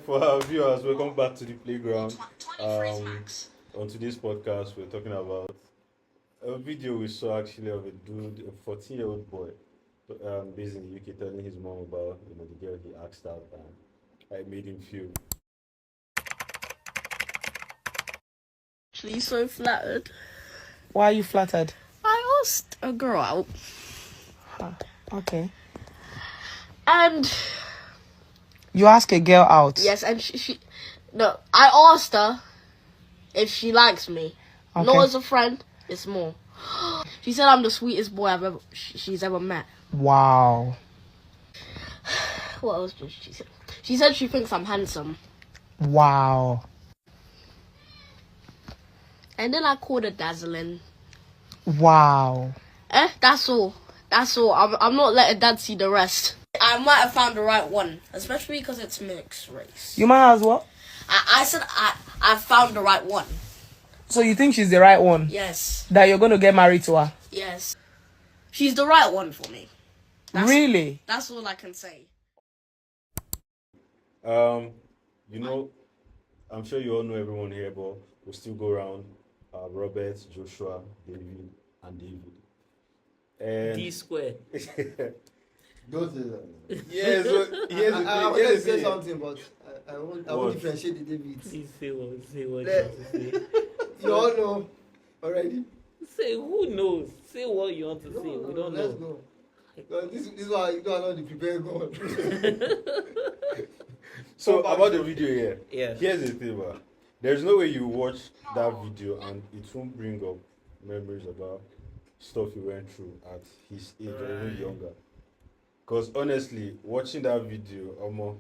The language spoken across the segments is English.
for our viewers, welcome back to the playground. On today's podcast, we're talking about a video we saw actually of a dude, a 14-year-old boy, based in the UK, telling his mom about the girl he asked out, and it made him feel. Actually, so flattered. Why are you flattered? I asked a girl out, Okay. and You ask a girl out. yes, and no, I asked her if she likes me. Okay. Not as a friend, it's more. She said I'm the sweetest boy she's ever met. Wow. What else did she say? She said she thinks I'm handsome. Wow. And then I called her dazzling. Wow. That's all. That's all. I'm not letting dad see the rest. I might have found the right one, especially because it's mixed race. You might as well. I said I found the right one. So you think she's the right one? Yes. That you're going to get married to her? Yes. She's the right one for me. Really? That's all I can say. I'm sure you all know everyone here, but we'll still go around. Robert, Joshua, David, and David. And D squared. Don't say that. yeah, so here's the I thing. wanted to say something, but I won't differentiate the Davids. Please say what you want Let- to say. You all know already. Say who knows? Say what you want to say. We don't Let's know. go. This one you don't know the prepared God. So about the video here. Yeah. Here's the thing, man. There's no way you watch that video and it won't bring up memories about stuff you went through at his age or even Right. younger. Because honestly, watching that video,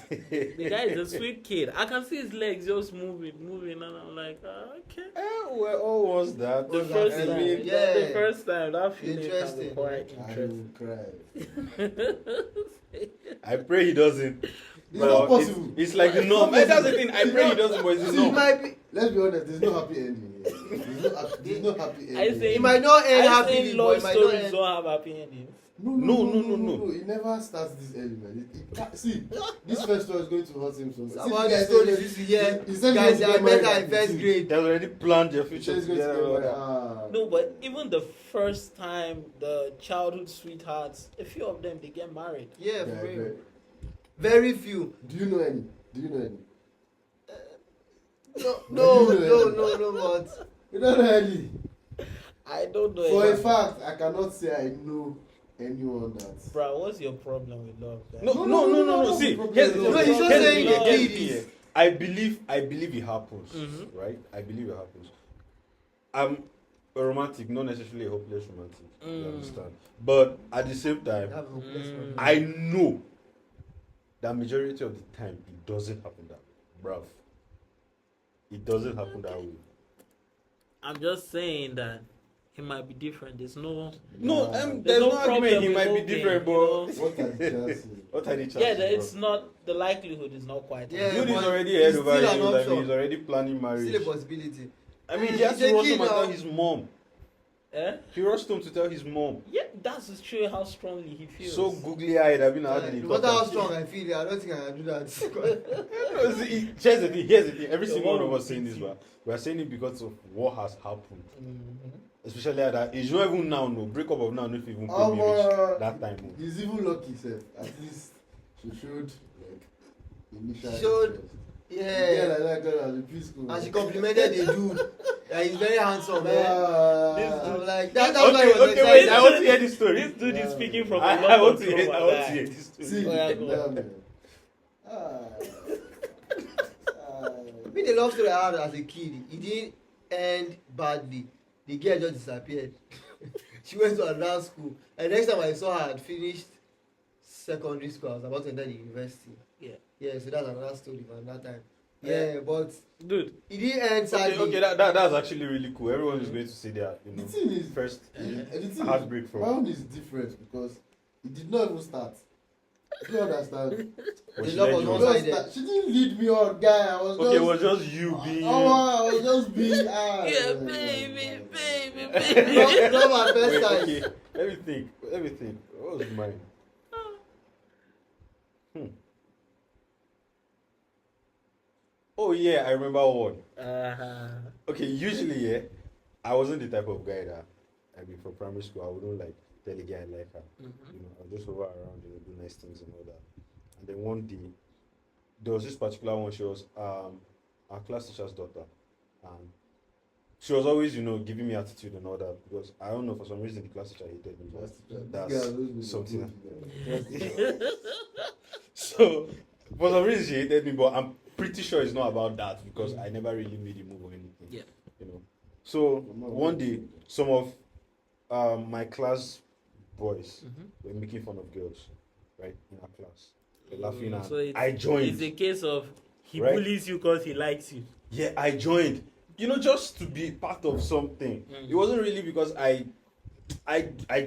The guy is a sweet kid. I can see his legs just moving, and I'm like, okay. We're all once that. The that first feeling? time, Yeah. the first time, that feeling can be Interesting. quite I interesting. will cry. I pray he doesn't. It's But not possible. It's like the norm. That's the thing. I pray he doesn't, but it's the It norm. might be. Let's be honest, there's no happy ending here. There's no happy ending. I say- It might not end I happily, think but love it might not stories end. don't have happy endings. No. It never starts this early, man. See, this first story is going to hurt him so much. About the story this year, He said guys, he I was met her married in first at grade. They have already planned their He future said he's going to together. get and married. all that. No, but even the first time, the childhood sweethearts, a few of them, they get married. Yeah, Yeah, for real. but Very few. do you know any? No, but You don't know any. I don't know. For a anyone. fact, I cannot say I know anyone that. Bro, what's your problem with love, guys? No. See, here's the thing. No, he's just Here's the saying thing. the Here's the kid thing. is- I believe it happens, Mhm. right? I believe it happens. I'm a romantic, not necessarily a hopeless romantic. You understand? But at the same time, have a place. I know that majority of the time it doesn't happen that, bruv. It doesn't happen that way. I'm just saying that he might be different. There's no. No, There's there's no no argument. problem He with might be hoping, different, you know? but What are the chances? what are the chances? Yeah, it's bro? not. The likelihood is not quite. Yeah, Dude is but already it's head over still an heels. Like option. he's already planning marriage. Still a possibility. I mean, he He's has to a rush kid home and tell now. his mom. Eh? He rushed home to tell his mom. Yeah, that's just true how strongly he feels. So googly eyed. I've been out No the matter how strong I feel, I don't think I can do that. Here's the thing. Every The single one one of who us saying this, beats you. but we are saying it because of what has happened. Mhm. Especially at that age. Not even now, no. Breakup of now, not even Oh, me reach that time. No. He's even lucky, sir. At least she showed like initial. Showed- interest. Yeah. Yeah, like that girl at the preschool. And she complimented the dude. That he's very handsome, man. I'm like, that's Okay, why he was okay, wait. excited. I want to hear this story. This dude is speaking from a I lot want of to hear. trauma, I want to guy. hear this story. See, Oh, yeah, go on. damn it. Me, the love story I had as a kid, it didn't end badly. The girl just disappeared. She went to another school. And next time I saw her, I had finished secondary school. I was about to enter the university. Yeah. Yeah, so that's another story from that time. Yeah, but Dude, it didn't end sadly. Okay, that's actually really cool. Everyone is going to say their, The thing is, first the thing is, heartbreak from. my own is different because it did not even start. Do you understand? But The she love led was you one on. Just sided. that- She didn't lead me on, guy. I was Okay, just. it was just you being. I was just being. yeah, baby. Love at first Wait, sight. okay. Let me think. What was mine? Oh yeah, I remember one. Uh-huh. Okay, usually I wasn't the type of guy that, I mean, for primary school, I wouldn't like tell a guy I like her. You know, I'll just over around, do nice things and all that. And then one day, there was this particular one. She was our class teacher's daughter, and she was always, giving me attitude and all that because I don't know, for some reason the class teacher hated me. But that's something. So for some reason she hated me, but I'm pretty sure it's not about that because I never really made a move or anything. Yeah. So one day, some of my class boys were making fun of girls, right, in our class. They're laughing, and So I joined. It's a case of he Right? bullies you because he likes you. Yeah, I joined. Just to be part of something. It wasn't really because I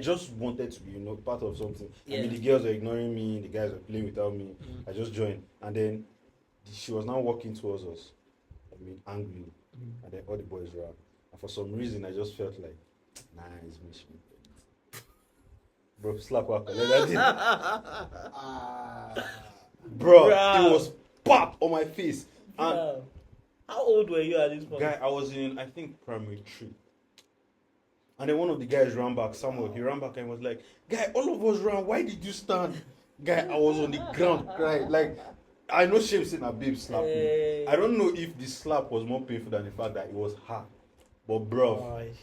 just wanted to be, part of something. I mean, the girls were ignoring me, the guys were playing without me. I just joined, and then she was now walking towards us. I mean, angrily, and then all the boys ran. And for some reason, I just felt like, nice, miss me. Bro, slap her. Bro, it was pop on my face. And Wow. How old were you at this point? guy, I was in, I think, primary 3. And then one of the guys ran back, Samuel. He ran back and was like, guy, all of us ran. Why did you stand? Guy, I was on the ground crying. Like, I know shame saying a babe slapped me. I don't know if the slap was more painful than the fact that it was her. But bro, Gosh.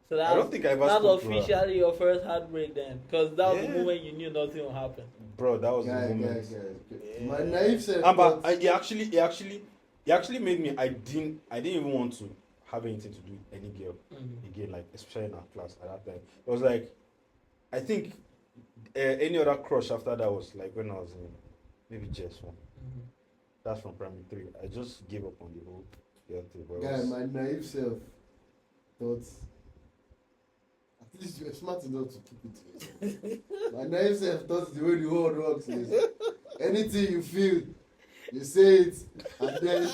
So I don't think I ever that's spoke to her. officially your first heartbreak then, because that was the Yeah. moment you knew nothing would happen. Bro, that was the Guy. moment. My naive self. But it actually made me. I didn't even want to have anything to do with any girl again, like especially in our class at that time. It was like, I think any other crush after that was like when I was in maybe just one. That's from primary 3. I just gave up on the whole girl thing. But it Guy, was- my naive self thought at least you were smart enough to keep it to yourself. My naive self thought the way the world works is anything you feel, you say it, and then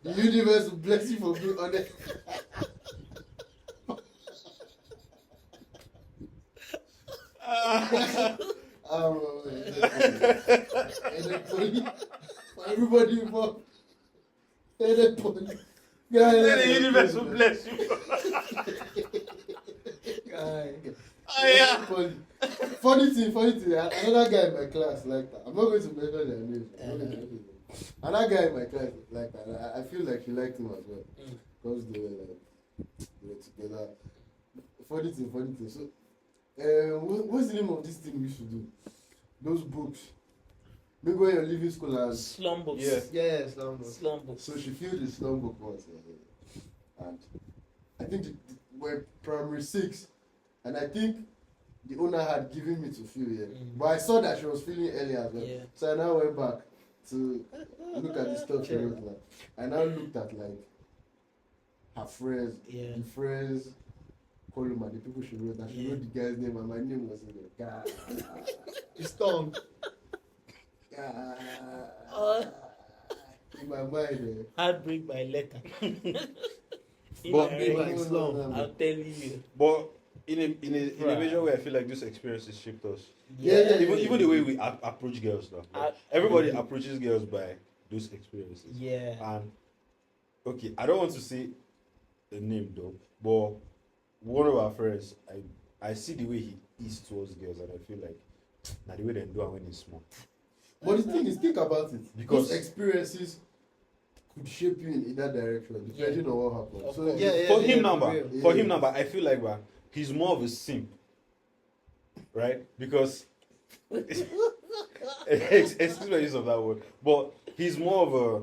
the universe will bless you for being honest. And then police, for everybody involved, and then police. Guy, Then the universe will bless you. Guy. Yeah. Funny thing, another guy in my class like that. I'm not going to mention their names. Another guy in my class like that. I feel like he liked him as well. Because they were together. Funny thing. So, what's the name of this thing we used to do? Those books. Maybe when you're leaving school and Slum books. Yeah. Yes, number. Slum books. so she filled the slum book once. And I think we're primary 6. And I think the owner had given me to fill here. But I saw that she was feeling early as well. Yeah. So I now went back to look at the stuff she wrote. Like, I now looked at like her friends, Yeah. the friends column and the people she wrote. And she wrote the guy's name and my name was in there. God. His tongue. In my mind. Heartbreak by letter. But- Indirect. No. I'm telling you. But in a major way, I feel like this experiences shaped us. Yeah. Even the way we approach girls now. Like, everybody approaches girls by those experiences. Yeah. And okay, I don't want to say the name though, but one of our friends, I see the way he is towards girls, and I feel like now the way they do it when he's small. But the thing is, think about it. Because- Those experiences could shape you in either direction, depending on what happens. Of So course. Yeah, For him for number, real. for him number, I feel like he's more of a simp, right? Because excuse my use of that word, but he's more of a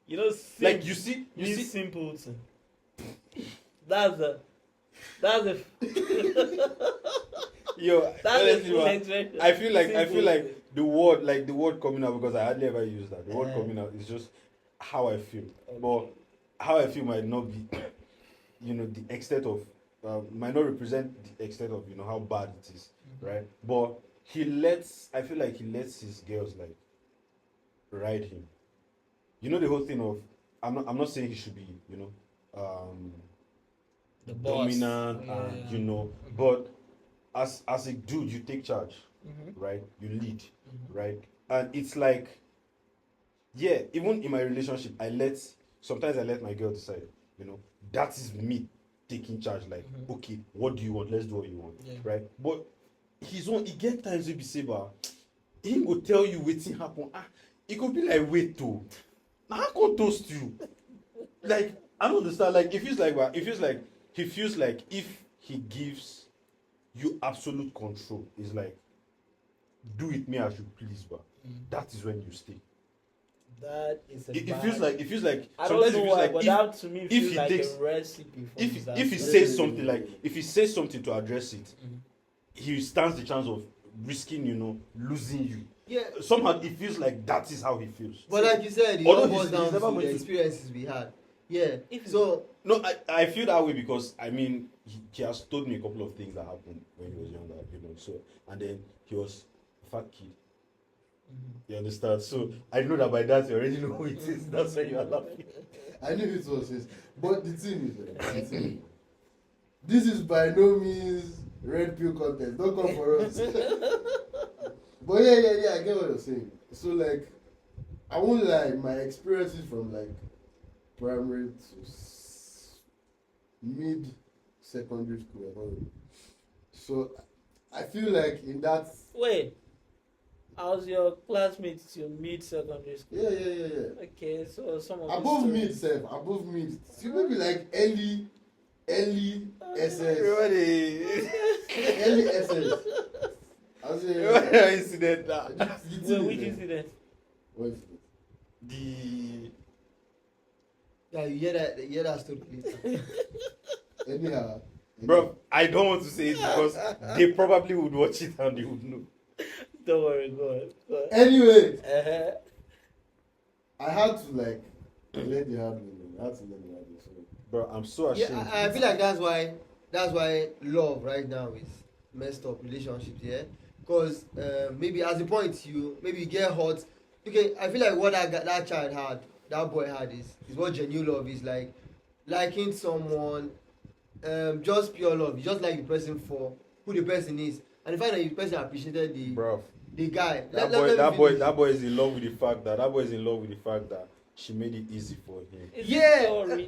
You know, like you see simpleton. That's a yo. that's a Honestly, full man, expression. I feel like Simpleton. the word coming out, because I hardly ever use that. The word Yeah. coming out is just how I feel, but how I feel might not be, the extent of might not represent the extent of how bad it is, right? But I feel like he lets his girls like ride him. The whole thing of I'm not saying he should be The boss. dominant Yeah. and but as a dude you take charge, right? You lead, right? And it's like yeah, even in my relationship, sometimes I let my girl decide. That is me taking charge. Like, okay, what do you want? Let's do what you want, right? But he get times we be say, but he go tell you wetin happen. It could be like, wait, too. Now I can't toast you. Like, I don't understand. Like, it feels like he feels like if he gives you absolute control, it's like, do with me as you please, but that is when you stay. That is a It feels like I sometimes don't it know feels why, like but if, that to me if feels he like takes a recipe for if disaster. he says something, like if he says something to address it, he stands the chance of risking losing you. Yeah. Somehow it feels like that is how he feels. But like you said, it Although all he's- boils down he's never to going the to- experiences we had. Yeah. If- So No, I feel that way because I mean he has told me a couple of things that happened when he was younger, So and then he was a fat kid. You understand? So I know that by that you already know who it is. That's why you are laughing. I knew it was his. But the thing is, this is by no means red pill content. Don't come for us. But yeah, I get what you're saying. So like, I won't lie, my experiences from like primary to mid secondary school were horrible. So I feel like in that, Wait, I was your classmate till mid secondary school. yeah. Okay, so some of Above these mid, stories- self, above mid. So maybe like early SS. Everybody, Early SS. I was everybody incident that Wait, which incident? What is it? the yeah, you hear that story later. Anyhow. bro. I don't want to say it because they probably would watch it and they would know. Don't worry, go on. Anyway, Uh-huh. I had to like learn the hard way. I had to learn the hard way. So Bro, I'm so ashamed. Yeah, I feel like that's why love right now is messed up relationships. Yeah, because maybe as a point you get hurt. Okay, I feel like what that child had, that boy had is what genuine love is like. Liking someone, just pure love. You just like the person for who the person is, and the fact that the person appreciated Bro, the guy. that boy is in love with the fact that she made it easy for him. Is it Yeah, so really-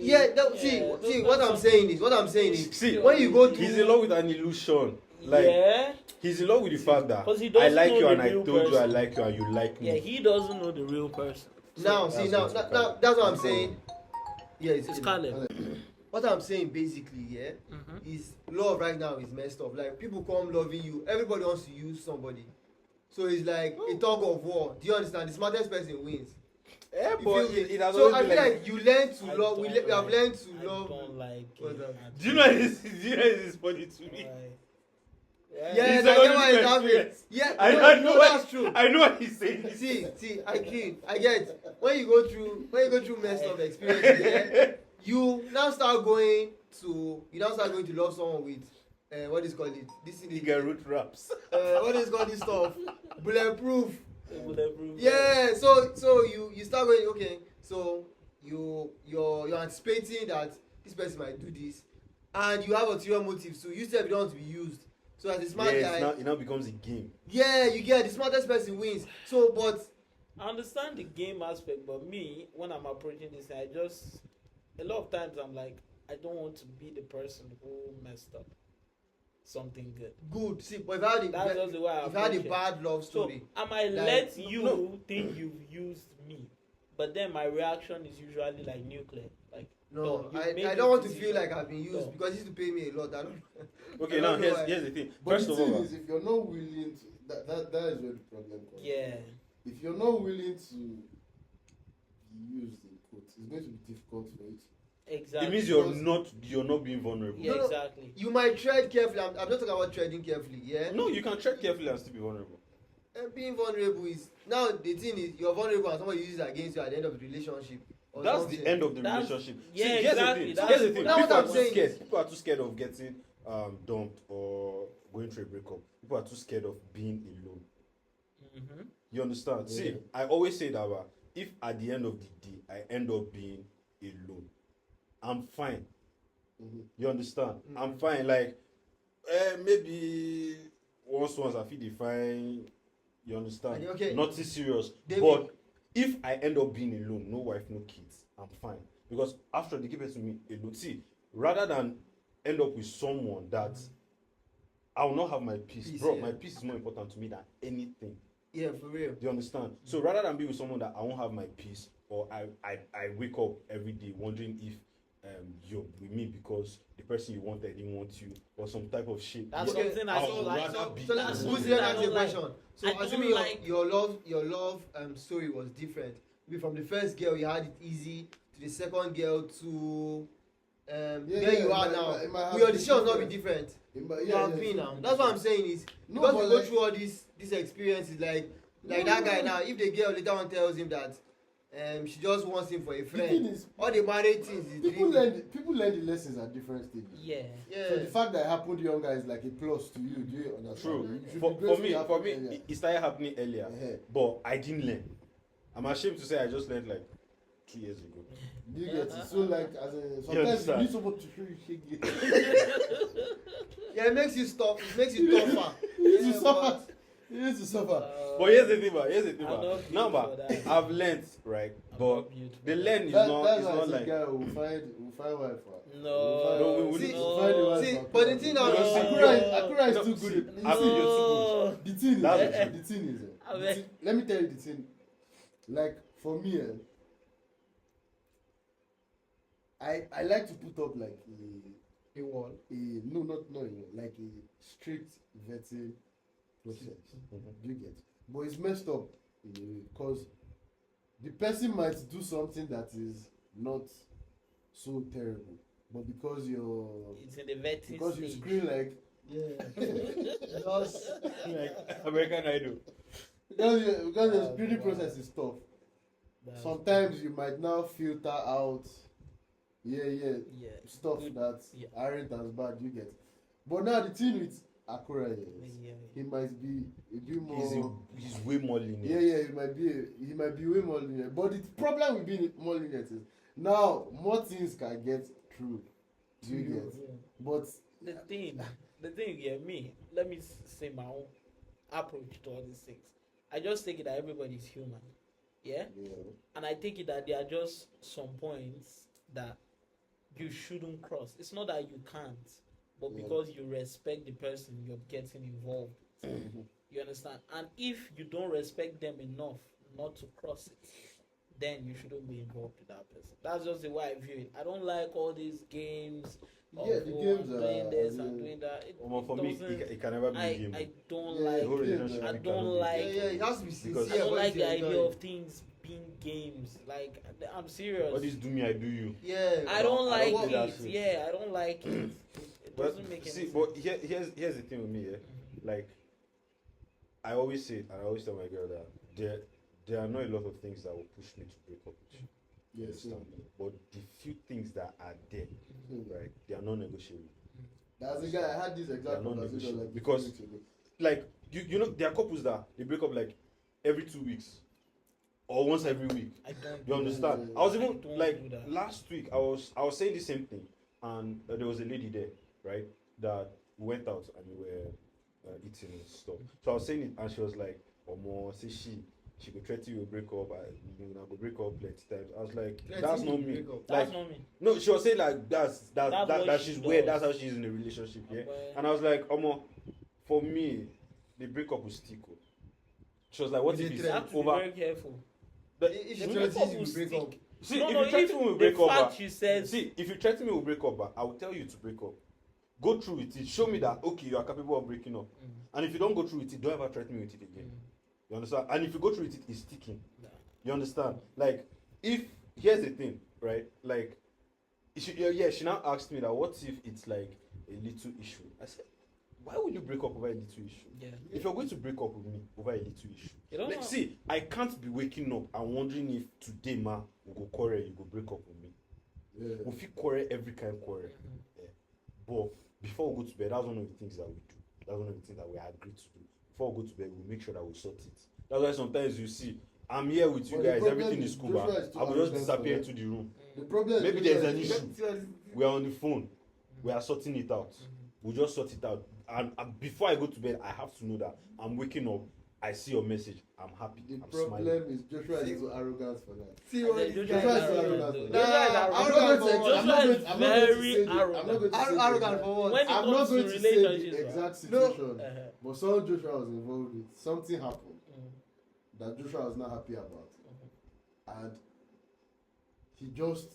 see, those what are I'm some- saying is, See, when you go through, he's in love with an illusion. Like yeah, he's in love with the fact that 'Cause he I doesn't like know you the and I real told you I person. like you and you like me. yeah, he doesn't know the real person. now that's that's what I'm saying. Yeah, It's Caleb. what I'm saying basically, yeah, is love right now is messed up. Like people come loving you, everybody wants to use somebody, so it's like a tug of war. Do you understand? The smartest person wins. Yeah, You but feel me? it has So always I been feel like you learn to I love. We don't have like- learned to I love. don't like What's it up? at Do you know this is funny to me? all. Yeah, It's that's a why good it's happening. experience. Yeah, I know what that's true. I know what he's saying. See, I get when you go through messed up experiences, yeah, you now start going to love someone with what is called it? This He is get root raps. what is called this stuff? Bulletproof. Bulletproof. Yeah, so you start going, okay, so you're anticipating that this person might do this, and you have ulterior motives, so you still don't want to be used. So as a smart guy, it now becomes a game. yeah, you get the smartest person wins. So, but I understand the game aspect, but me, when I'm approaching this, a lot of times I'm like, I don't want to be the person who messed up something good. good. See, but if I had That's just the way I if I had a approach it. bad love So story, I might Like, let no, you think you've used me, but then my reaction is usually like nuclear. Like, no, you've made I this don't want to decision. feel like I've been used No. because he used to pay me a lot. I don't. Okay, I now don't know why. here's the thing. But First the of thing all, is, if you're not willing to, that is where the problem comes. Yeah. If you're not willing to be used in quotes, it's going to be difficult for you to. Exactly. it means you're not being vulnerable. Yeah, No. exactly. You might tread carefully. I'm not talking about treading carefully. Yeah. No, you can tread carefully and still be vulnerable. And being vulnerable is now the thing is you're vulnerable and somebody uses it against you at the end of the relationship. Or That's something. the end of the That's- relationship. yeah, See, exactly. Here's That's- the thing. Now what People are I'm too saying scared. is- People are too scared of getting dumped or going through a breakup. People are too scared of being alone. Mm-hmm. You understand? Yeah. See, I always say that if at the end of the day I end up being alone, I'm fine. You understand? I'm fine. Like, maybe once I feel fine. You understand? Okay. Nothing serious. David. But if I end up being alone, no wife, no kids, I'm fine. Because after they give it to me alone, see, rather than end up with someone that I will not have my peace, bro. Yeah. My peace is more important to me than anything. Yeah, for real. Do you understand? So rather than be with someone that I won't have my peace, or I wake up every day wondering if you're with me because the person you wanted didn't want you, or some type of shit. That's Okay, something I I would don't like. rather be So That's who's something the I next don't like. question? So I don't assuming like- your love story was different. Maybe from the first girl you had it easy to the second girl to where you are now. it might have Your been decision will not be different. different. Yeah, You have been now. That's what I'm saying is No, because but we go like- through all these experiences like that guy now. If the girl later on tells him that she just wants him for a thing friend, is, all the married things is people dreaming. learn the lessons at different stages. Yeah. Yeah. So the fact that it happened younger is like a plus to you. Do you understand? True. You should be For grateful me, it happened earlier. it started happening earlier, but I didn't learn. I'm ashamed to say I just learned like 2 years ago. Do you get it? So like, as a, sometimes you understand? need someone to show you shit. Yeah, it makes you stop. It makes you tougher. You need to Yeah, suffer. You need to suffer. But here's the thing, I'm not Now, built for that. I've learned, right? But not built for the that. learn is That's not why it's I not say like guy will find wife. No, we See, We'll find the wife see, for but the Akura. thing now No, is, see, Akura is No, too see, good. I feel you're too good. The thing is, That's the the thing is, I the bet. thing- let me tell you the thing. Like for me, I like to put up like a wall. no, not a wall, like a strict vetting process. Do you get? But it's messed up because the person might do something that is not so terrible, but because It's in the vetting because you stage. screen like Yeah. Just like American Idol. because your screening process is tough. That's- Sometimes you might now filter out Yeah. stuff Good. that Yeah. aren't as bad. You get, but now the thing with Akura is Yeah. he might be a bit more. He's way more lenient. Yeah, he might be way more lenient. But the problem with being more lenient is now more things can get through. Do you get? But The thing, yeah, me. Let me say my own approach to all these things. I just take it that everybody's human, yeah, and I take it that there are just some points that you shouldn't cross. It's not that you can't, but Yeah. because you respect the person you're getting involved. You understand? And if you don't respect them enough not to cross it, then you shouldn't be involved with that person. That's just the way I view it. I don't like all these games. Of, Yeah, the oh, games I'm doing this are- and doing that. Well, for me, doesn't- it can never be a game. I don't Yeah, The like. whole games relationship are- I it don't cannot be. like. yeah, it has to be Because- sincere. I don't what like you're the idea doing. of things being games. Like I'm serious. All this do me, I do you. Yeah. I don't I like don't do that it. shit. Yeah, I don't like it. It But doesn't make any see, sense. but here's the thing with me, yeah. Like, I always say it, and I always tell my girl that there are not a lot of things that will push me to break up with you. You yes, understand? But the few things that are there, right, they are non-negotiable. that's a guy. I had this They are exact conversation non-negotiable like because- 2 weeks ago. Like, you know, there are couples that they break up like every 2 weeks or once every week. I don't. You do understand? Yeah. I was I even don't like do that. last week. I was saying the same thing, and there was a lady there, right? That we went out and we were eating and stuff. So I was saying it, and she was like, "Omo, say she could threaten you with break up. I go break up plenty times." I was like, Threaten "That's you not with me." break up. That's Like, not me. no, she was saying like That's that what she's she weird. does. That's how she is in a relationship, yeah. But- And I was like, "Omo, for me, the breakup will stick." Oh. She was like, "What You if did it's You have to be over?" very careful. But If The she breakup threatens you, will you break stick. up. see, No, if no, you threaten me with break the up, fact she says, see, if you threaten me with break up, I will tell you to break up. Go through with it. Show me that okay, you are capable of breaking up. And if you don't go through with it, don't ever threaten me with it again. You understand? And if you go through with it, it's sticking. Nah. You understand? Like, if here's the thing, right? Like, she now asked me that what if it's like a little issue? I said, why would you break up over a little issue? yeah, If you're going to break up with me over a little issue, you don't like, know. see, I can't be waking up and wondering if today, ma, we go quarrel, you go break up with me. Yeah. We feel quarrel every kind of quarrel. Yeah. But before we go to bed, that's one of the things that we do. That's one of the things that we agreed to do. Before we go to bed, we make sure that we sort it. That's why sometimes you see, I'm here with you But the guys, problem everything is is cool, Joshua but is too I will just arrogant disappear for into the room. The problem Maybe is there's that- an issue. We are on the phone. We are sorting it out. We'll just sort it out. And before I go to bed, I have to know that I'm waking up I see your message. I'm happy. The I'm problem smiling. is Joshua is so arrogant for that. See And what then this Joshua guy is is arrogant. doing. I'm not going to- I'm not going to very say the- I'm not arrogant. going to say the Arrogant exact- for what? When it I'm comes not going to to say the relationships, exact No. situation, Uh-huh. but something Joshua was involved with, something happened Mm. that Joshua was not happy about, and he just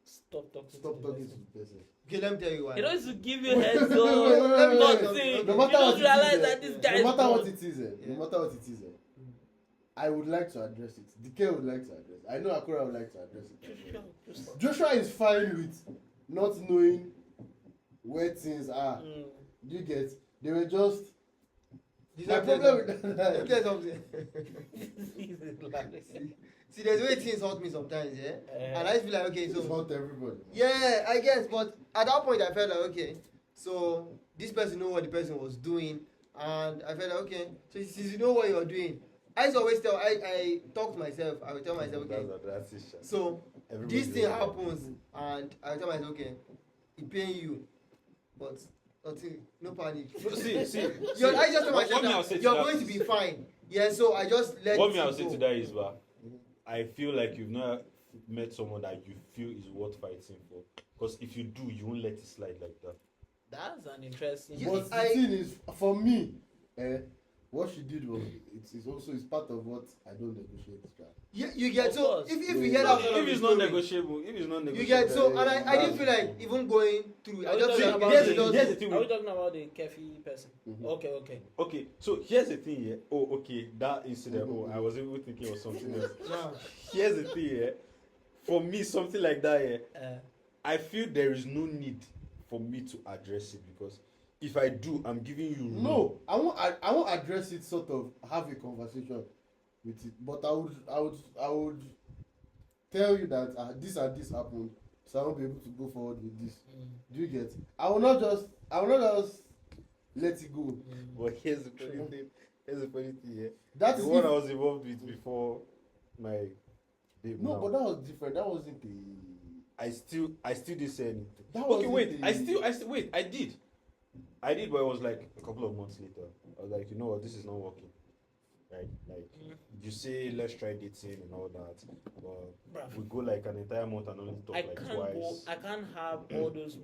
Stop talking. stopped to talking the to person. the person. Okay, let me tell you why. He don't used to give you heads up. Wait, wait, But wait. see, No you matter don't what it realize is, that this guy is no matter what gone. it is, Yeah. no matter what it is, I would like to address it. DK would like to address it. I know Akura would like to address it. Joshua is fine with not knowing where things are. Mm. Do you get? They were just. This My is what problem I'm with saying. that. Let me tell you something. See, there's way things hurt me sometimes, yeah? And I just feel like, okay, It's so. not everybody. Yeah, I guess, but at that point I felt like, okay, so this person know what the person was doing, and I felt like, okay, so since you know what you're doing, I used to always tell, I talk to myself, I will tell myself, okay, That's it. Sha. so Everybody this thing knows. happens, and I will tell myself, okay, it pain you, but nothing, no panic. See. I just tell What me I'll myself say that to you're that going to is- be fine. Yeah, so I just let What me it I'll say go. to that is, I feel like you've not met someone that you feel is worth fighting for. Because if you do, you won't let it slide like that. That's an interesting. Yeah. But the I- thing is, for me, what she did was it's part of what I don't negotiate. You get Of so course. if you hear that kind of If it's story, not negotiable, you get so, and I didn't feel like even going through. I just feel like here's okay, the just thing Are we with- talking about the Kefi person? Mhm. Okay. Okay, so here's the thing here. Oh, okay, that incident. Mhm. Oh, I was even thinking of something else. nah. Here's the thing here. For me, something like that here, Uh, I feel there is no need for me to address it because if I do, I'm giving you room. No, I won't address it. Sort of have a conversation with it, but I would tell you that this and this happened, so I won't be able to go forward with this. Do you get? I will not just let it go. But here's the funny thing. Here's the funny thing here. That The is one if- I was involved with before my babe. no, now. but that was different. That wasn't the. I still didn't say anything. That Okay, wasn't wait. the- I still wait. I did, but it was like a couple of months later. I was like, you know what, this is not working. Right? Like you say, let's try dating and all that, but Bruv. we go like an entire month and only talk I like can't twice. I can't have all those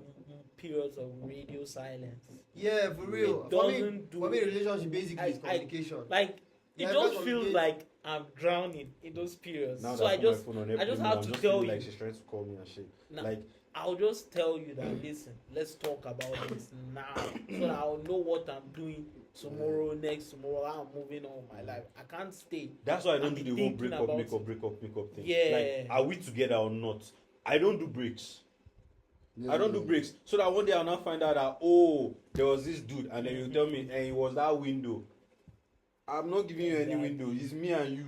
periods of radio silence. Yeah, for real. It For me, doesn't do- for me, relationship basically is I- communication. Like Yeah, it just because feels of like I'm drowning in those periods. Now so that I I just put my phone on I just airplane have mode, to I'm just tell feeling you. like she's trying to call me and shit. Nah. Like I'll just tell you that listen, let's talk about this now so that I'll know what I'm doing tomorrow, next tomorrow, how I'm moving on with my life. I can't stay. that's why I don't And do be the whole thinking break up about thing. Yeah. Like, are we together or not? I don't do breaks. I don't do breaks. So that one day I'll now find out that there was this dude, and then you tell me, and it was that window. I'm not giving you any Exactly. window. It's me and you.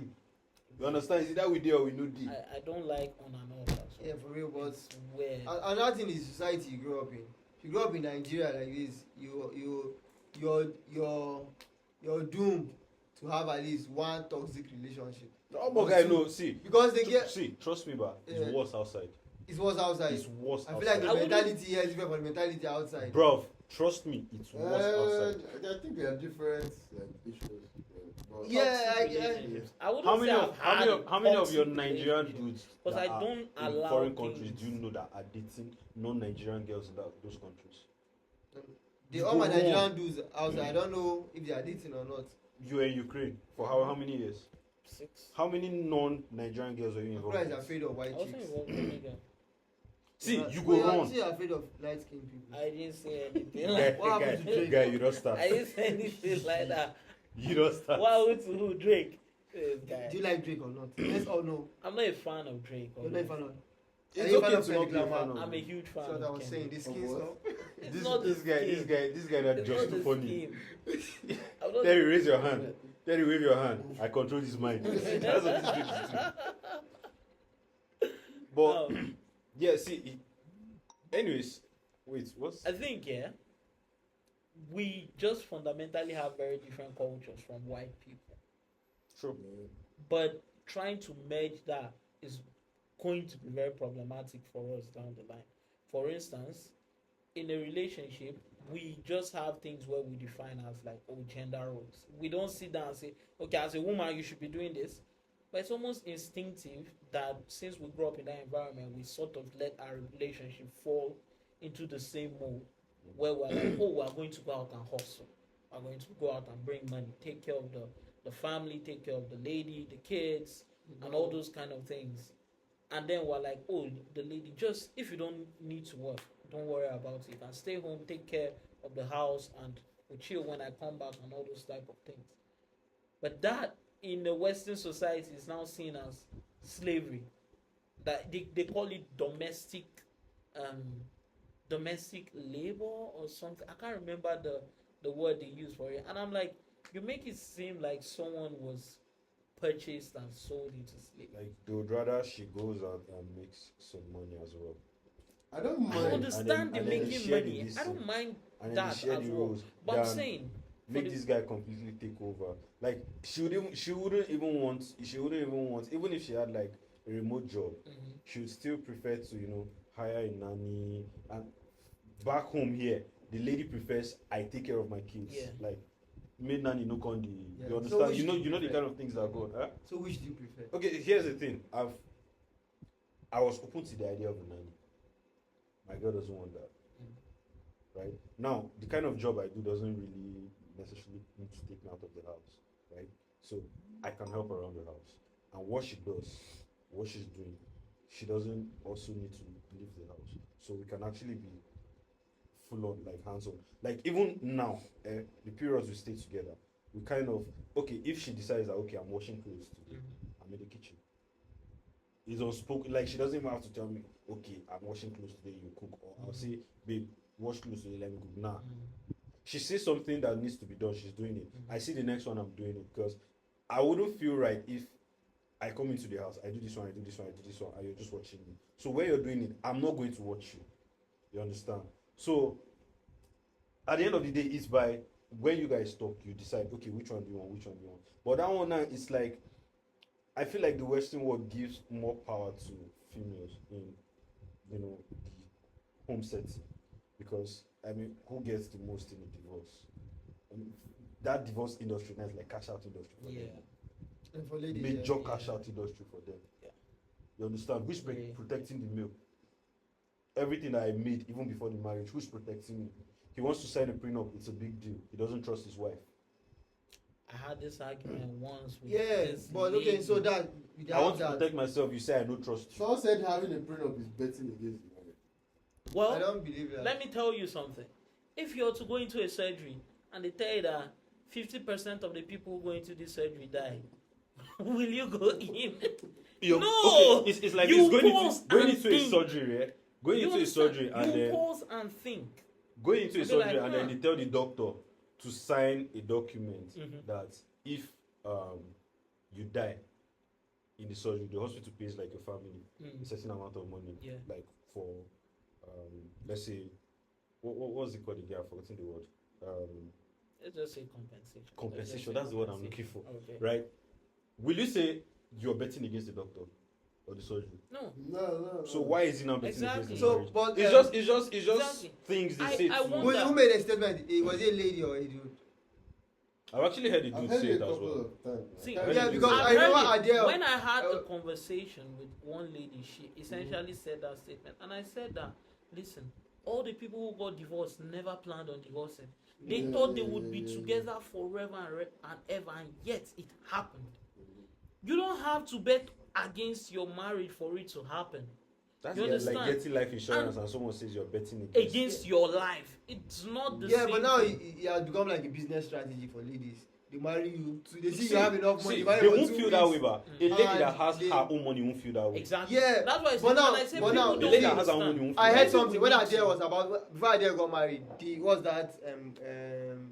You understand? Is it that we did or we no did? I don't like on and off. So Yeah, for real. But it's weird. another thing is society you grow up in. If you grow up in Nigeria like this, you're doomed to have at least one toxic relationship. Oh, but guy, no. See, Because they get trust me, but it's Yeah. worse outside. it's worse outside. It's worse I feel like outside. the I wouldn't- mentality here is different from the mentality outside. Bruv, trust me, it's worse outside. I think there are different issues. But Yeah, Toxic I- relationships. I wouldn't How many say of I've had how many of toxic your Nigerian relationship. dudes Because that I are don't in allow foreign countries do things. you know that are dating non-Nigerian girls in those countries? All my Go Nigerian on. dudes outside, I don't know if they are dating or not. You were in Ukraine for how many years? 6. How many non-Nigerian girls are you involved Ukraine is with? afraid of I white wasn't chicks. involved in it. See, But- you but go you're wrong. still afraid of light skinned people. I didn't say anything Guy, like What happened to Drake? guy, you don't start. I didn't say anything like that. You don't start. What happened to who? Drake? This guy. Do you like Drake or not? Let's all know. I'm not a fan of Drake. You're not a fan of. It's Are you a fan okay of to not Kendrick be a Lamar? fan of I'm a huge fan That's what I of was Kendrick. saying. The skin Of what? stuff. It's not the this guy that's It's just not too the funny. scheme. I'm not- Terry, raise your hand. Terry, wave your hand. I control his mind. That's what this dude is doing. But No, yeah, see. Anyways, wait. What's I think we just fundamentally have very different cultures from white people, true? but trying to merge that is going to be very problematic for us down the line. For instance, in a relationship, we just have things where we define as like gender roles. We don't sit down and say, okay, as a woman you should be doing this. But it's almost instinctive that since we grew up in that environment, we sort of let our relationship fall into the same mold where we're like, oh, we're going to go out and hustle. We're going to go out and bring money, take care of the family, take care of the lady, the kids, and all those kind of things. And then we're like, oh, the lady, just if you don't need to work, don't worry about it. You can stay home, take care of the house, and we'll chill when I come back and all those type of things. But that in the Western society is now seen as slavery. That they call it domestic labor or something. I can't remember the word they use for it. And I'm like, you make it seem like someone was purchased and sold into slavery. Like they would rather she goes out and makes some money as well. I don't I mind. understand and the then making share the money. I listen. don't mind And then that they share as the well. roles. But I'm Than saying make the- this guy completely take over. Like she wouldn't even want even if she had like a remote job, she would still prefer to, hire a nanny. And back home here, the lady prefers I take care of my kids. Yeah. Like maid nanny no con the Yeah. you So understand? which You know do you the prefer? kind of things that go on. Huh? So which do you prefer? Okay, here's the thing. I was open to the idea of a nanny. My girl doesn't want that. Right? Now, the kind of job I do doesn't really necessarily need to take me out of the house. Right? So I can help around the house. And what she does, what she's doing, she doesn't also need to leave the house. So we can actually be full on, like hands on. Like even now, the periods we stay together, we kind of, okay, if she decides that, okay, I'm washing clothes today, I'm in the kitchen. It's unspoken, like she doesn't even have to tell me, okay, I'm washing clothes today, you cook. Or I'll say, babe, wash clothes today, let me cook. Nah. She says something that needs to be done, she's doing it. I see the next one, I'm doing it. Because I wouldn't feel right if I come into the house, I do this one, I do this one, I do this one, and you're just watching me. So when you're doing it, I'm not going to watch you. You understand? So at the end of the day, it's by when you guys talk, you decide, okay, which one do you want, which one do you want. But that one now is like, I feel like the Western world gives more power to females in, the home setting. Because, I mean, who gets the most in a divorce? I mean, that divorce industry now is like cash out industry for them. And for ladies, Major cash out industry for them. Yeah. You understand? Who's Yeah. protecting the male? Everything that I made, even before the marriage, who's protecting me? He wants to sign a prenup, it's a big deal. He doesn't trust his wife. I had this argument once with yeah, this but lady. okay, so that we I want to have that. protect myself. You say I don't trust you. Someone said having a prenup is betting against the marriage. Well, I don't believe that. let me tell you something. If you're to go into a surgery and they tell you that 50% of the people who go into this surgery die, will you go in? No! Okay, it's like You it's going pause into and a think. surgery, right? Going You into a understand? surgery and you then pause and think. going into a And be surgery like, and then they tell the doctor to sign a document Mhm. that if you die in the surgery, the hospital pays like your family a certain amount of money, Yeah. like for let's say what's it called again? I've forgotten the word. Let's just say compensation. Compensation. Let's That's just say the word I'm compensation. looking for, Okay. right? Will you say you're betting against the doctor or the surgery? No. No. So why is he not betting Exactly. against the So, marriage? but It's just Exactly. things they I- say. I to- want that. who made a statement? Was it a lady or a dude? I've actually heard the I've dude heard say it it a as couple well. of times. See, I heard Yeah, the dude because say I it. remember heard it. Adele. When I had a conversation with one lady, she essentially said that statement, and I said that, listen, all the people who got divorced never planned on divorcing. They thought they would be together forever and ever, and yet it happened. You don't have to bet against your marriage for it to happen. That's You like understand? getting life insurance and someone says you're betting against Your life. It's not the Yeah, same. but now thing. it has become like a business strategy for ladies. They marry you, so they see See, you have enough money. see, marry they for won't 2 feel that way, weeks. but a lady that And has they- her own money won't feel that way. Exactly. Yeah, That's why I but said, now- when I say but people now- The don't lady that has her understand. money won't feel I that heard way. something when need Adele to- was about before Adele got married. What's that?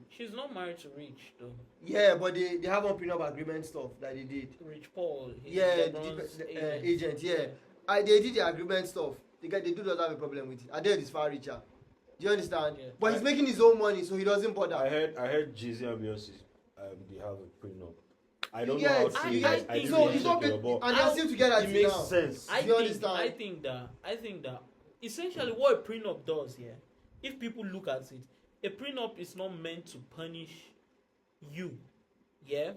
She's not married to Rich though. Yeah, but they have one prenup agreement stuff that they did. Rich Paul. he's Yeah, LeBron's the agent. agent. Yeah, they did the agreement stuff. They do not have a problem with it. Adele is far richer. Do you understand? Yeah. But he's making his own money, so he doesn't bother. I heard Jay-Z and Beyonce, they have a prenup. I don't You know how get- to you say get- it. I I didn't so really it's check not it, but and they're still together it till makes now. sense. I Do you think, understand? I think that essentially what a prenup does here, if people look at it, a prenup is not meant to punish you, yeah,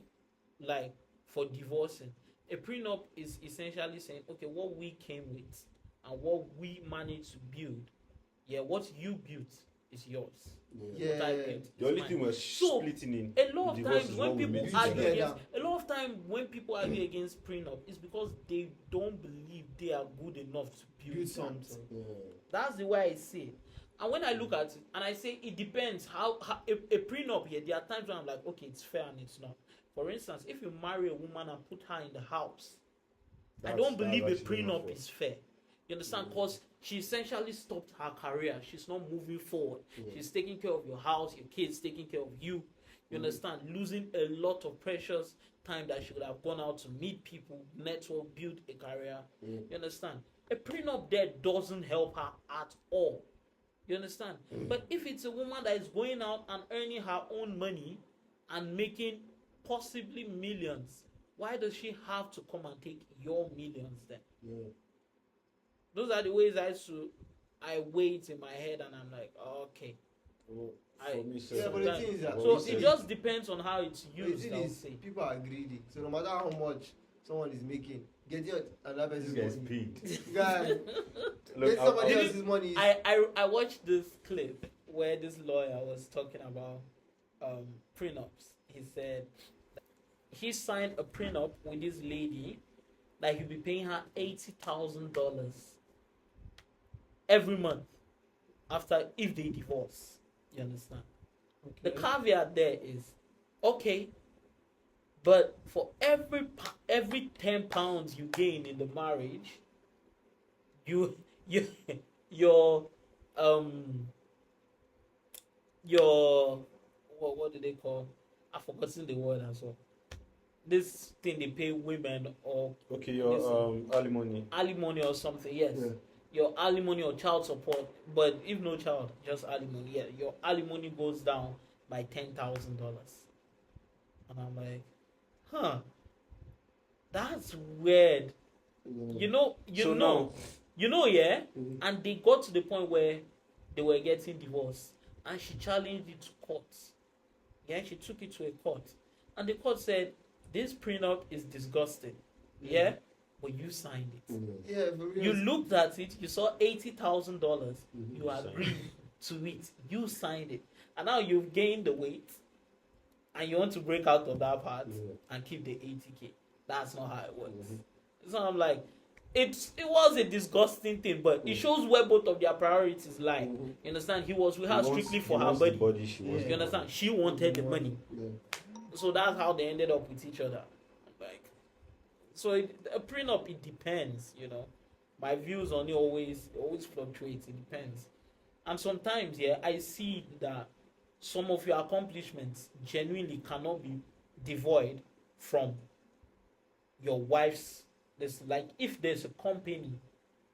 like for divorcing. A prenup is essentially saying, okay, what we came with and what we managed to build, yeah, what you built is yours. Yeah. What I built The is only mine. thing we're So, splitting in a lot of divorce times is when what we people made argue together. against, a lot of time when people argue against prenup, it's because they don't believe they are good enough to build Build something. something. That's the way I see it. And when I look at it, and I say it depends how a prenup here, there are times when I'm like, okay, it's fair and it's not. For instance, if you marry a woman and put her in the house, I don't believe a actually not prenup fair. is fair. You understand? Because she essentially stopped her career. She's not moving forward. She's taking care of your house, your kids, taking care of you. You understand? Losing a lot of precious time that she would have gone out to meet people, network, build a career. You understand? A prenup there doesn't help her at all. You understand? But if it's a woman that is going out and earning her own money and making possibly millions, why does she have to come and take your millions then? Those are the ways I weigh it in my head and I'm like, oh, okay. Well, I- for me, Yeah, but the thing is that So Well, it just depends on how it's But the used, thing I would is, say. people are greedy. So no matter how much someone is making, getting another this person's guy's money. paid. Guy, Look, get somebody I'll- else's money. Is, I watched this clip where this lawyer was talking about prenups. He said he signed a prenup with this lady that he'll be paying her $80,000 every month after if they divorce. You understand? The caveat there is, okay, but for every £10 you gain in the marriage, you your what do they call? I've forgotten the word as well. This thing they pay women or Okay, your alimony. alimony or something. Yes, Yeah. your alimony or child support. But if no child, just alimony. Yeah, your alimony goes down by $10,000. And I'm like, huh, that's weird. You know, So now- yeah. And they got to the point where they were getting divorced, and she challenged it to court. Yeah, she took it to a court, and the court said this prenup is disgusting. Yeah, but you signed it. yeah, for real. You looked at it, you saw $80,000, you Signed agreed to it, you signed it, and now you've gained the weight, and you want to break out of that part and keep the 80K. That's not how it works. So I'm like, it was a disgusting thing, but it shows where both of their priorities lie. You understand? He was with her strictly for her body. She wants You the understand? body. She wanted the money. Yeah. So that's how they ended up with each other. Like, so a prenup, it depends, you know. My views on it always fluctuate. It depends. And sometimes, yeah, I see that some of your accomplishments genuinely cannot be devoid from your wife's. There's like if there's a company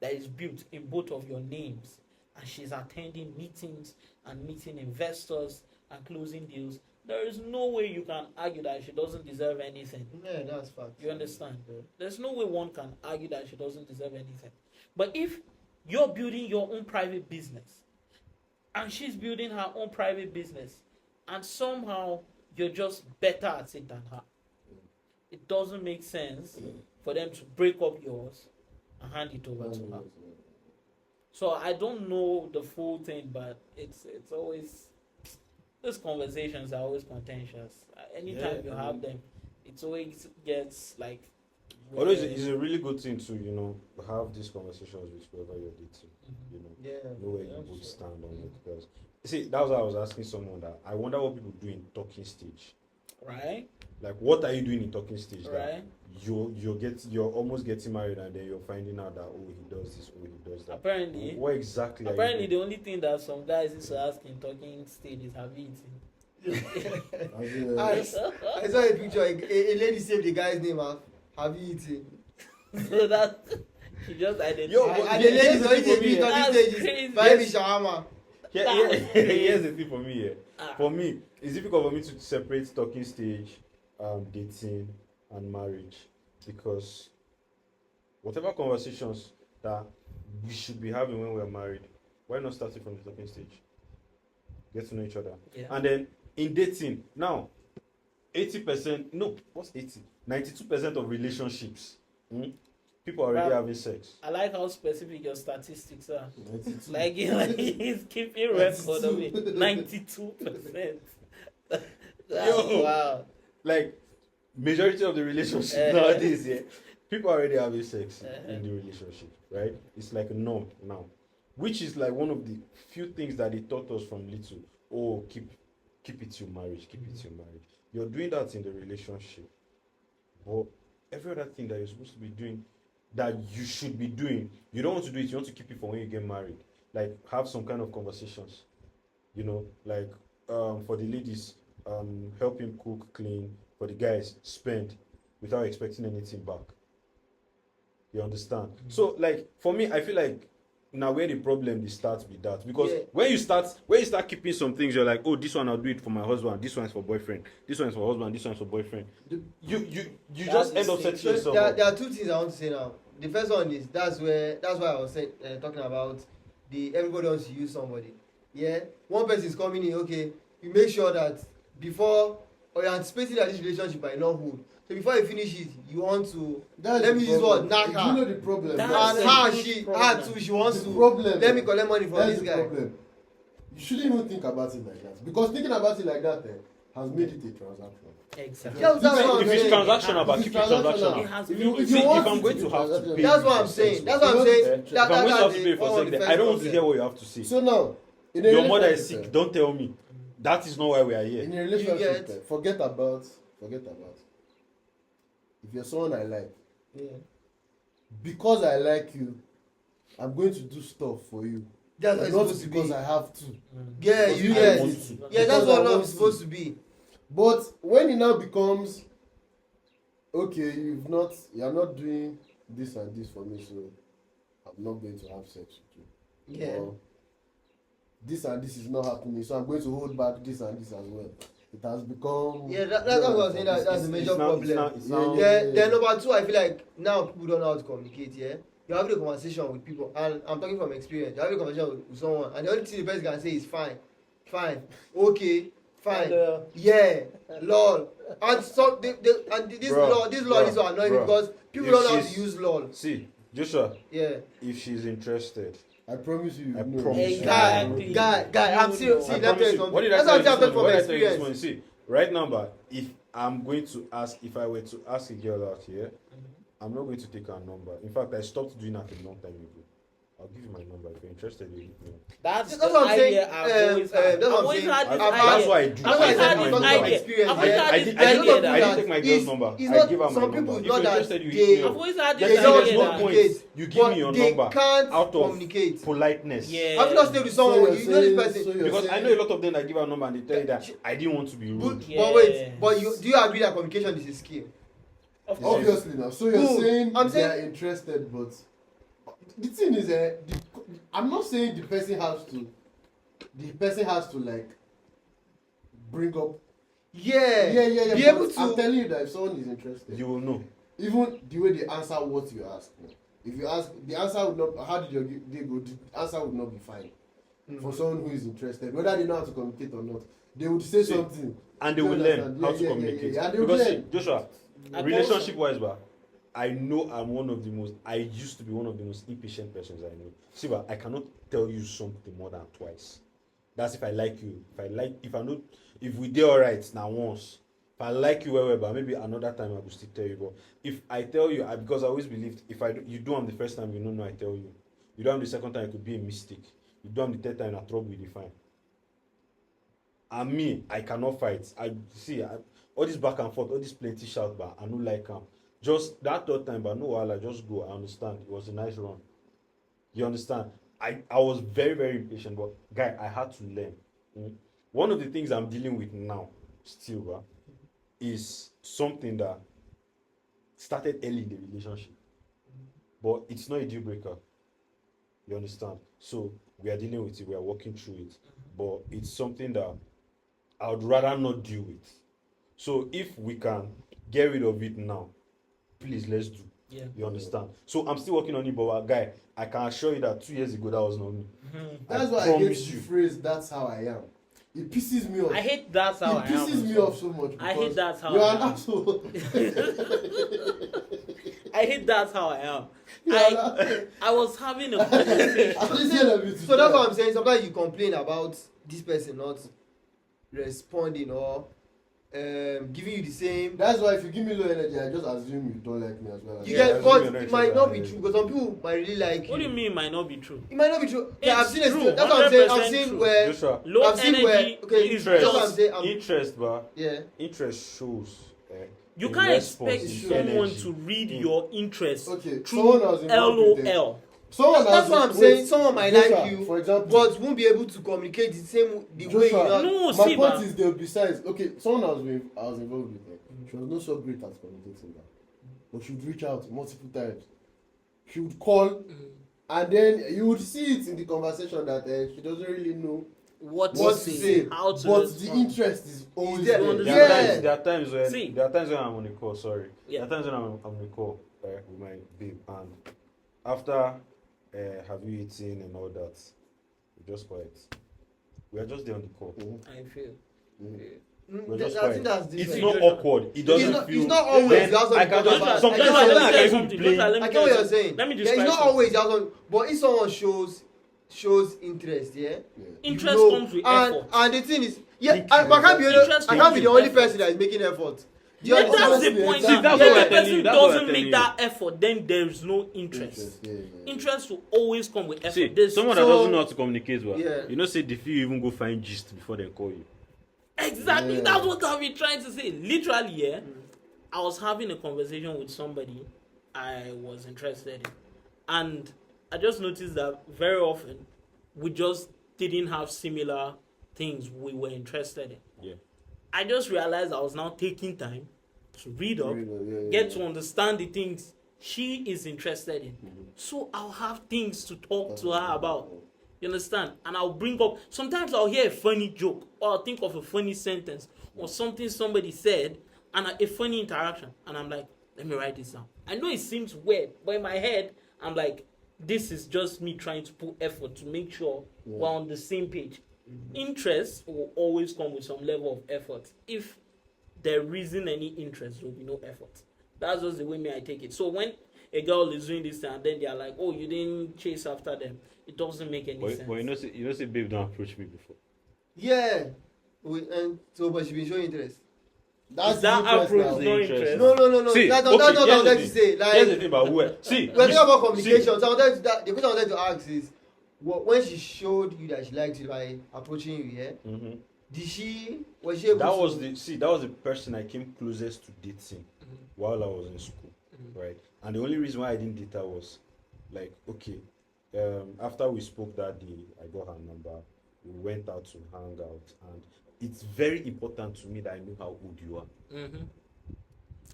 that is built in both of your names and she's attending meetings and meeting investors and closing deals, there is no way you can argue that she doesn't deserve anything. Yeah, that's fact. You understand? There's no way one can argue that she doesn't deserve anything. But if you're building your own private business and she's building her own private business and somehow you're just better at it than her, it doesn't make sense for them to break up yours and hand it over to her. So I don't know the full thing, but it's always, these conversations are always contentious. Anytime you have them, it always gets like. Although it's a really good thing to, you know, have these conversations with whoever you're dating. You know, Yeah. know where you would stand on it. Because see, that's why I was asking someone that I wonder what people do in talking stage. Right. Like, what are you doing in talking stage? That Right. you're almost getting married and then you're finding out that he does this, he does that. Apparently. What exactly? Apparently, are the only thing that some guys used to ask in talking stage is have you eaten? I saw a picture. A lady saved the guy's name. Have you eaten? So that she just identified. Yo, And yeah, the lady is yeah, already for me, doing yeah. talking That's stages. crazy. Buy me shawarma. Here's the thing for me. Yeah. Ah. For me, it's difficult for me to separate talking stage, dating, and marriage, because whatever conversations that we should be having when we're married, why not start it from the talking stage? get to know each other. Yeah. And then in dating, now 80%, no, what's 80? 92% of relationships, people are already But- having sex. I like how specific your statistics are. 92. Like he's keeping record of it. 92%. Yo. Wow. Like majority of the relationships nowadays, yeah, people are already having sex in the relationship, right? It's like a norm now, which is like one of the few things that they taught us from little. Oh, keep it till marriage, keep it till marriage. You're doing that in the relationship, but every other thing that you're supposed to be doing, that you should be doing, you don't want to do it. You want to keep it for when you get married. Like have some kind of conversations, you know, like for the ladies, help him cook, clean. For the guys, spend without expecting anything back. You understand? So, like for me, I feel like now where the problem starts with that, because when you start keeping some things, you're like, oh, this one I'll do it for my husband, this one's for boyfriend, this one's for husband, this one's for boyfriend. You just end up setting yourself up. There are two things I want to say now. The first one is that's why I was talking about everybody wants to use somebody. Yeah, one person is coming in. Okay, you make sure that before, or you're anticipating that this relationship might not hold. So before you finish it, you want to let me use what knock her. You know the problem. And her too, she wants to let me collect money from this guy. Problem. You shouldn't even think about it like that, because thinking about it like that has made it a transaction. Exactly. That's what I'm If it's saying. transactional, but If keep it's it transactional. It has If been- you, if See, you want if I'm it going be to have to transactional. pay, That's what I'm saying. That's what I'm saying. if I'm going to have to pay for sex, I don't want to hear what you have to say. So now, in a Your mother is relationship, sick. Don't tell me. That is not why we are here. in a relationship, get- forget about. If you're someone I like, because I like you, I'm going to do stuff for you. That's what it's Not supposed to because be. I have to. Yeah, Because you I get want it. to. Yeah, that's Because what I love want is to. supposed to be. But when it now becomes, okay, you're not doing this and this for me, so I'm not going to have sex with you. Yeah. Or this and this is not happening, so I'm going to hold back this and this as well. It has become. Yeah, that's what I was saying. That's a major problem. Then number two, I feel like now people don't know how to communicate. Yeah, you're having a conversation with people, and I'm talking from experience. You're having a conversation with someone, and the only thing the person can say is fine, okay, fine, yeah, lol. And so this law is so annoying because people don't know how to use lol. See, Joshua, Yeah. if she's interested, I promise you. I no. promise you. Exactly. Guy, I'm serious. See, I let me tell promise you you. something. What did I That's tell what you I'm this talking morning? from What did I tell you this experience. morning? See, right now, but if I'm going to ask, if I were to ask a girl out here, I'm not going to take her number. In fact, I stopped doing that a long time ago. I'll give you my number if you're interested. You hit me up. That's That's the what I'm saying. idea I've always had. That's what I've I'm always saying. had this I've- idea. That's what I do. I've always I had take this my from number. idea. experience. I've always Yeah. had I this didn't idea take that my girl's number. It's I not- give her my some number. people If know you're that interested, you they- hit me I've up. always had They this don't idea no that point. communicate. You give but me your they number can't out of communicate. politeness. Yeah. Have you not stayed with someone? you're You know this saying- person. so you're Because I saying- know a lot of them that give her number and they tell you that I didn't want to be rude. But Yes. wait, do you agree that communication is a skill? Of course. Obviously now. So you're Good. saying I'm they are saying- interested, but the thing is, I'm not saying the person has to like bring up. Yeah. Be but able to. I'm telling you that if someone is interested, You will know. even the way they answer what you ask. If you ask, the answer would not. How did your day go? The answer would not be fine for someone who is interested, whether they know how to communicate or not. They would say See, something, And they You will understand? learn how Yeah, to yeah, communicate. yeah. And they will Because see, learn. Joshua, And relationship wise, but I know I'm one of the most. I used to be one of the most impatient persons I know. See, but I cannot tell you something more than twice. That's if I like you. If we did alright now once. If I like you well, but maybe another time I will still tell you. But if I tell you, because I always believed you do them the first time, you know, I tell you. You do them the second time, it could be a mistake. You do them the third time, a trouble will be fine. And me, I cannot fight. All this back and forth, all this plenty shout, but I don't like him. Just that third time, but no while I just go. I understand. It was a nice run. You understand? I was very, very impatient, but guy, I had to learn. One of the things I'm dealing with now, still, is something that started early in the relationship, but it's not a deal breaker. You understand? So we are dealing with it. We are working through it, but it's something that I would rather not deal with. So if we can get rid of it now, please let's do. Yeah. You understand? So I'm still working on it, but guy, I can assure you that 2 years ago that was not me. That's I why I hate promise the you. phrase "that's how I am." It pisses me off. I hate that's how I It am. pisses me off so much. I hate because that's how you're I an am. asshole. I hate that's how I am. You're an asshole. I was having a conversation. At least tell them So that's what I'm saying. Sometimes you complain about this person not responding or giving you the same. That's why if you give me low energy, I just assume you don't like me as well. You Yeah, get, I but assume you're it not might not be interested. true because some people might really like What do you. you mean it might not be true? It might not be true. Yeah, I've It's seen it. true, That's what I'm saying. I've 100% seen true. where Joshua, Low I've seen where energy okay, is that's what I'm interest, saying. interest, but Yeah. interest shows. You in can't response, expect in someone energy, to read in- your interest Okay, through someone was involved with LOL. Someone That's has- what I'm wait, saying. Someone might Joshua, like you, for example, but won't be able to communicate the same the way you Joshua, know. No, my see, point man. is there. Besides, okay, someone I was involved with. She was not so great at communicating that, but she would reach out multiple times. She would call, and then you would see it in the conversation that she doesn't really know What what to to say, say, how to but respond. the interest is always there. there. There are Yeah. times. There are times when. See. There are times when I'm on the call. Sorry. Yeah. There are times when I'm on the call with my babe, and after have you eaten and all that, we're just quiet. We are just there on the call. I feel. We're just I quiet. think that's It's different. not awkward. It doesn't feel. it's not always. Then That's what I can because just of- sometimes I I get can what you're even saying. play. I get what you're saying. Let me Yeah, describe it's not something. always that's what, but if someone shows interest, yeah. Interest you know, comes with and, effort. And the thing is, yeah, Thank I you. can't be Interest I can't comes be the with only effort. person that is making effort. Do you Yeah, that's understand? the point. See, Now. that's If what we're the telling you, person that's what we're doesn't telling make you. that effort, then there's no interest. Yeah. Interest will always come with effort. See, There's someone that so- doesn't know how to communicate well. Yeah. You know, say if you even go find gist before they call you. Exactly, Yeah. that's what I've been trying to say. Literally, yeah. I was having a conversation with somebody I was interested in, and I just noticed that very often we just didn't have similar things we were interested in. Yeah. I just realized I was now taking time to read up, Yeah. get to understand the things she is interested in. So I'll have things to talk to her about. You understand? And I'll bring up, sometimes I'll hear a funny joke, or I'll think of a funny sentence, or something somebody said, and a funny interaction. And I'm like, let me write this down. I know it seems weird, but in my head, I'm like, this is just me trying to put effort to make sure we're on the same page. Interest will always come with some level of effort. If there isn't any interest, there will be no effort. That's just the way I take it. So when a girl is doing this and then they are like, oh, you didn't chase after them, it doesn't make any sense. But you know, say babe don't approach me before. Yeah. And so, but she been showing interest. That's Is that the interest approach now. no Interest. interest? No. See, That's okay, not what I here's the wanted to thing. say. Here's the Like, thing about where. See, we're talking about see, communication. So the question I wanted to ask is, when she showed you that she liked you by approaching you, yeah, Mhm. was she able That to? was the person I came closest to dating while I was in school, right? And the only reason why I didn't date her was like, okay, after we spoke that day, I got her number. We went out to hang out, and it's very important to me that I know how old you are.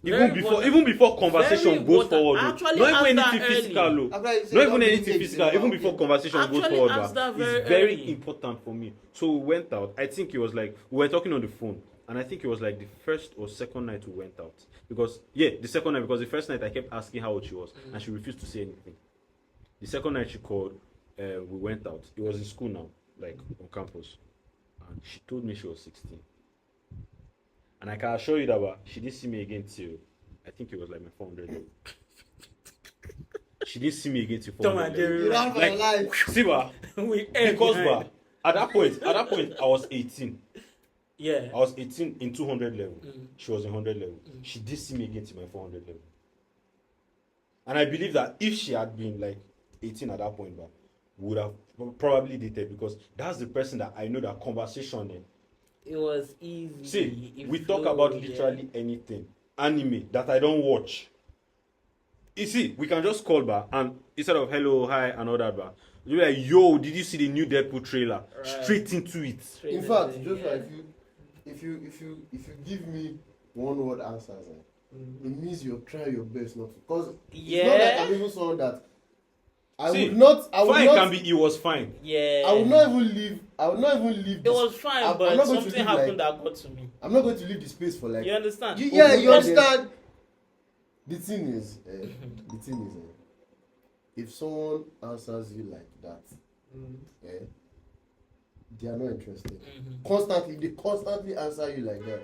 Even before conversation Very goes important. forward, Actually not even ask anything that early. physical, After you not say even don't anything really physical, take even it, before okay. conversation Actually goes forward, ask that very it's very early. important for me. So we went out. I think it was like we were talking on the phone, and I think it was like the first or second night we went out. Because the second night, because the first night I kept asking how old she was, and she refused to say anything. The second night she called, we went out. It was in school now, like on campus, and she told me she was 16. And I can assure you that she didn't see me again till I think it was like my 400 level. She didn't see me again till 400 level. You ran for your life. See, because behind. at that point I was 18. Yeah. I was 18 in 200 level. She was in 100 level. She did see me again to my 400 level. And I believe that if she had been like 18 at that point, we would have probably dated, because that's the person that I know that conversation in. It was easy. See, It we talk flowed, about yeah. literally anything. Anime that I don't watch. You see, we can just call back and instead of hello, hi, and all that back, you'll be like, yo, did you see the new Deadpool trailer? Right. Straight into it. Straight In fact, into it, Joshua, yeah. if you give me one word answers, it means you're trying your best not to. Because it's not like I'm even someone that I would not. Fine can be. It was fine. Yeah. I would not even leave. It was fine, I'm but not going to something leave, happened like, that got to me. I'm not going to leave the space for like. You understand? You Oh, understand? The thing is, if someone answers you like that, they are not interested. Mhm. Constantly, they constantly answer you like that.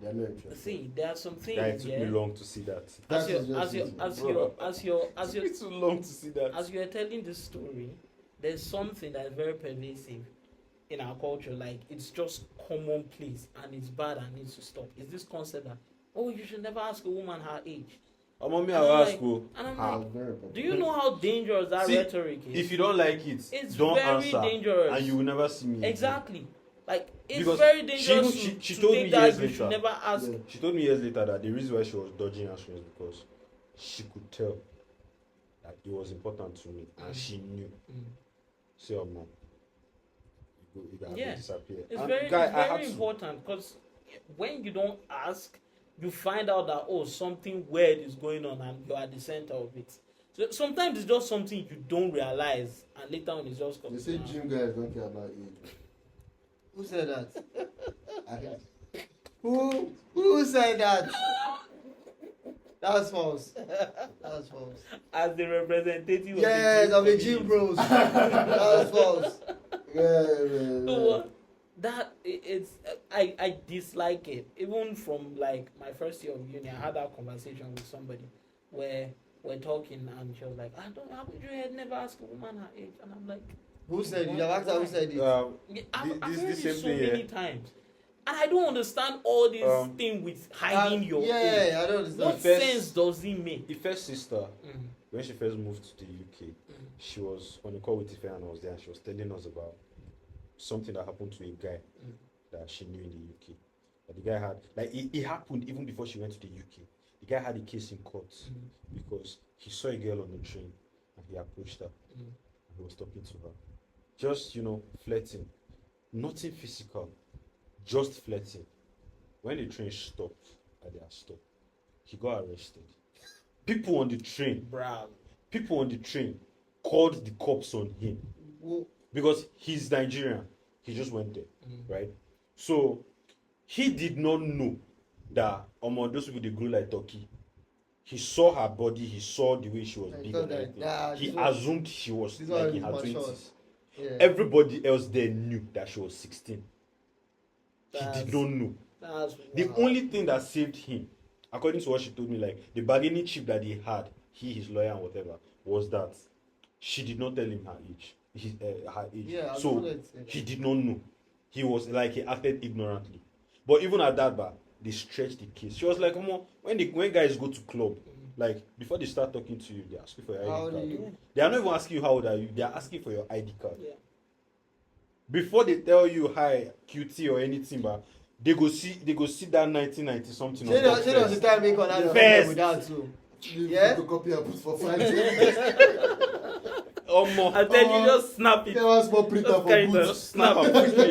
They are not interested. See, there are some Guy, things. it took Yeah. me long to see that. That As is you're, just as you're, it. as Bro. you're, as you're, It as took you're, me too long to see that. as you're telling this story, there's something that's very pervasive in our culture. Like it's just commonplace and it's bad and needs to stop. It's this concept that you should never ask a woman her age. Mommy, And I'll I'm ask like- you. And I'm How? like, Very do you know how dangerous that See, rhetoric is? If you don't like it, It's don't very answer, dangerous. and you will never see me again. Exactly. Like it's Because very she dangerous even- she to told think me that years you later. should never ask. Yeah. She told me years later that the reason why she was dodging answering is because she could tell that it was important to me, and she knew. Mm. Say, oh, mom, you gotta Yeah. disappear. It's And very, guy, it's I had very to. important because when you don't ask, you find out that something weird is going on and you are at the center of it. So sometimes it's just something you don't realize, and later on it's just They comes. say out. gym guys don't care about age. Who said that? I heard. Who said that? That's false. That's false. As the representative Yes, of of the gym bros. That's false. Yeah. That it's I dislike it. Even from like my first year of uni, I had that conversation with somebody where we're talking and she was like, how would you never ask a woman her age? And I'm like, Who said it? You have asked her who said it. yeah, I've This heard same it so thing, many yeah. times. And I don't understand all this thing with hiding your age. Yeah, I don't understand. What First- sense does it make? Ife's sister, Mm. when she first moved to the UK, she was on a call with Ife and I was there, and she was telling us about something that happened to a guy that she knew in the UK. That the guy had, like, it happened even before she went to the UK. The guy had a case in court because he saw a girl on the train and he approached her and he was talking to her. Just, flirting. Nothing physical, just flirting. When the train stopped at their stop, he got arrested. People on the train called the cops on him because he's Nigerian. He just went there, right? So he did not know that those people they grew like turkey. He saw her body, he saw the way she was I big thought and that- everything. yeah, He this one- assumed she was this like one in her is mature. 20s. Yeah. Everybody else there knew that she was 16. He That's- did not know. That's The wow. only thing that saved him, according to what she told me, like the bargaining chip that he had, his lawyer and whatever, was that she did not tell him her age. Her age. Yeah, I So know that. he did not know. He was like he acted ignorantly. But even at that bar, they stretched the case. She was like, come on, when guys go to club, like before they start talking to you, they ask you for your How ID old are card. you? They are not even asking you how old are you, they are asking for your ID card. Yeah. Before they tell you hi, QT or anything, but they go see that 1990 something. Say on top there was first. the time we got out of First. with that too. Leave Yeah? photocopy and put for 5 And then you just snap it. Get one small printer Just for carry it boots. out. Snap and push me.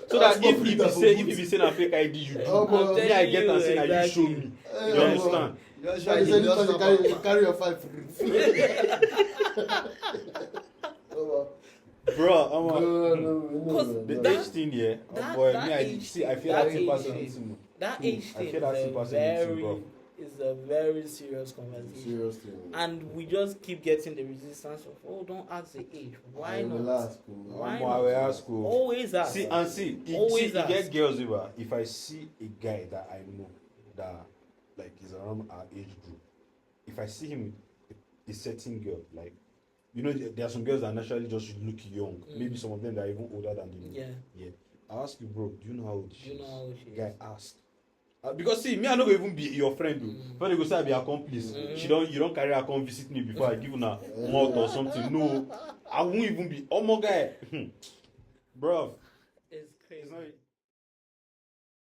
So that Small if printer you for say boots. if you say a fake ID, you do. Oh, boy. Me, I get and say now you Exactly. show me. Eh, You oh, understand? Just So try you to said just you stop carry your 5. Oh, Bro, no. the That- age thing here, that- boy, that me, I age see, I thing, feel that that same age person. thing. That age I thing feel that same person is a very serious conversation. Seriously. And we just keep getting the resistance of, don't ask the age. Why I will not? ask you. Why I not? will ask you. Always ask. See, Always you ask. get girls over. If I see a guy that I know that like is around our age group, if I see him with a certain girl, like there are some girls that naturally just look young. Maybe some of them that are even older than you. Yeah. I ask you, bro, do you know how old she Do you know is? how old she is? Guy asked. Because see, me I not go even be your friend though. When they go say I be accomplice, you don't carry her come visit me before I give her mouth or something. No, I won't even be. Oh my guy, bro, It's crazy. it's not.